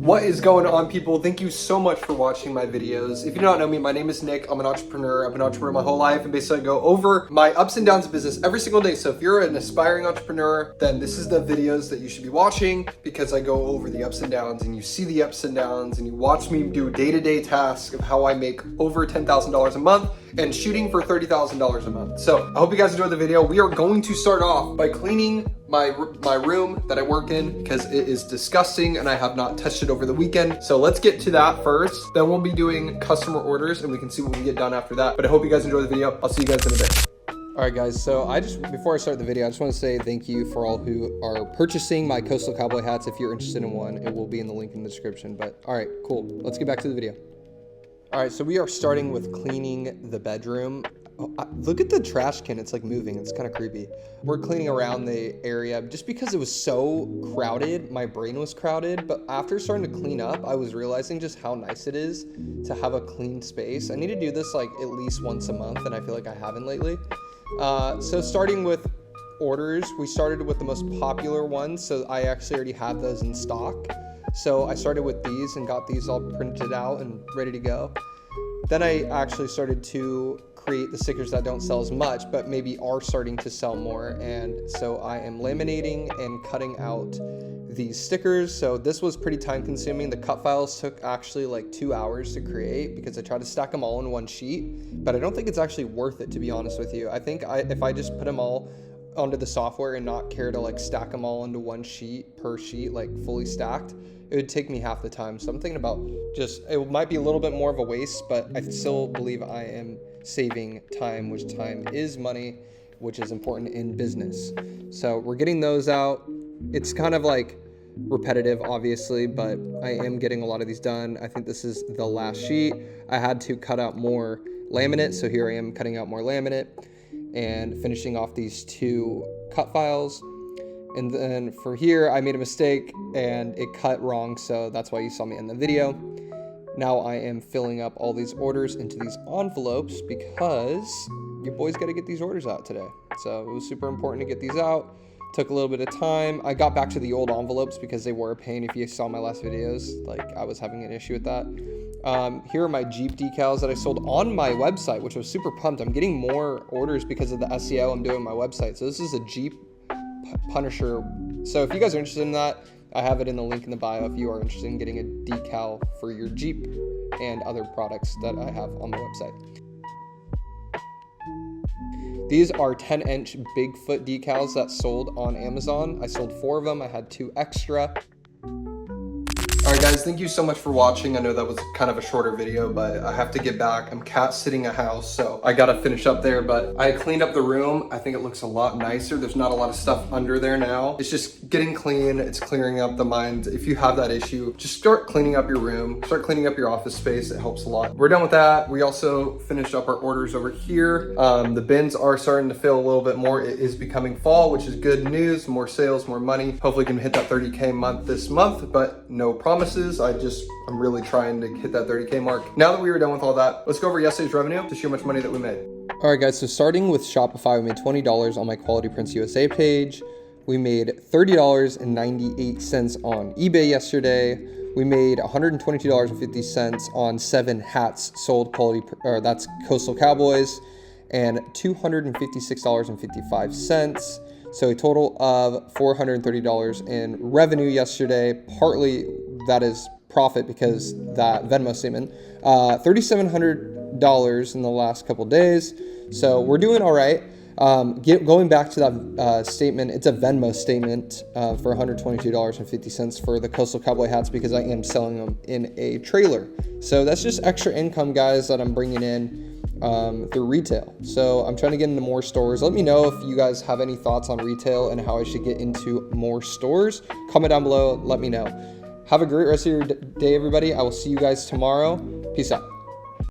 What is going on, people? Thank you so much for watching my videos. If you don't know me, my name is Nick. I'm an entrepreneur. I've been an entrepreneur my whole life, and basically I go over my ups and downs of business every single day. So if you're an aspiring entrepreneur, then this is the videos that you should be watching, because I go over the ups and downs, and you see the ups and downs, and you watch me do day-to-day tasks of how I make over $10,000 a month and shooting for $30,000 a month. So I hope you guys enjoyed the video. We are going to start off by cleaning my room that I work in, because it is disgusting and I have not touched it over the weekend. So let's get to that first. Then we'll be doing customer orders and we can see what we can get done after that. But I hope you guys enjoy the video. I'll see you guys in a bit. All right, guys, so before I start the video, I just want to say thank you for all who are purchasing my Coastal Cowboy hats. If you're interested in one, it will be in the link in the description. But all right, cool. Let's get back to the video. All right, so we are starting with cleaning the bedroom. Oh, look at the trash can, it's like moving, it's kind of creepy. We're cleaning around the area just because it was so crowded, my brain was crowded, but after starting to clean up, I was realizing just how nice it is to have a clean space. I need to do this like at least once a month, and I feel like I haven't lately. So starting with orders, we started with the most popular ones, so I actually already had those in stock. So I started with these and got these all printed out and ready to go. Then I actually started to create the stickers that don't sell as much, but maybe are starting to sell more. And so I am laminating and cutting out these stickers. So this was pretty time consuming. The cut files took actually like 2 hours to create because I tried to stack them all in one sheet, but I don't think it's actually worth it, to be honest with you. I think if I just put them all onto the software and not care to like stack them all into one sheet per sheet, like fully stacked, it would take me half the time. So I'm thinking about it might be a little bit more of a waste, but I still believe I am saving time, which time is money, which is important in business. So we're getting those out. It's kind of like repetitive, obviously, but I am getting a lot of these done. I think this is the last sheet. I had to cut out more laminate, so here I am cutting out more laminate and finishing off these 2 cut files. And then for here, I made a mistake and it cut wrong, so that's why you saw me in the video. Now I am filling up all these orders into these envelopes because your boys got to get these orders out today. So it was super important to get these out. Took a little bit of time. I got back to the old envelopes because they were a pain. If you saw my last videos, like I was having an issue with that. Here are my Jeep decals that I sold on my website, which I was super pumped. I'm getting more orders because of the SEO I'm doing on my website. So this is a Jeep Punisher. So if you guys are interested in that, I have it in the link in the bio if you are interested in getting a decal for your Jeep and other products that I have on the website. These are 10-inch Bigfoot decals that sold on Amazon. I sold 4 of them. I had 2 extra. All right, guys, thank you so much for watching. I know that was kind of a shorter video, but I have to get back. I'm cat sitting a house, so I gotta finish up there, but I cleaned up the room. I think it looks a lot nicer. There's not a lot of stuff under there now. It's just getting clean. It's clearing up the mind. If you have that issue, just start cleaning up your room, start cleaning up your office space. It helps a lot. We're done with that. We also finished up our orders over here. The bins are starting to fill a little bit more. It is becoming fall, which is good news. More sales, more money. Hopefully can hit that 30K month this month, but no promises. I'm really trying to hit that 30K mark. Now that we were done with all that, let's go over yesterday's revenue to see how much money that we made. All right, guys, so starting with Shopify, we made $20 on my Quality Prints USA page. We made $30.98 on eBay yesterday. We made $122.50 on 7 hats sold that's Coastal Cowboys, and $256.55. So a total of $430 in revenue yesterday. Partly that is profit because that Venmo statement. $3,700 in the last couple days. So we're doing all right. Going back to that statement, it's a Venmo statement for $122.50 for the Coastal Cowboy hats because I am selling them in a trailer. So that's just extra income, guys, that I'm bringing in through retail. So I'm trying to get into more stores. Let me know if you guys have any thoughts on retail and how I should get into more stores. Comment down below, let me know. Have a great rest of your day, everybody. I will see you guys tomorrow. Peace out.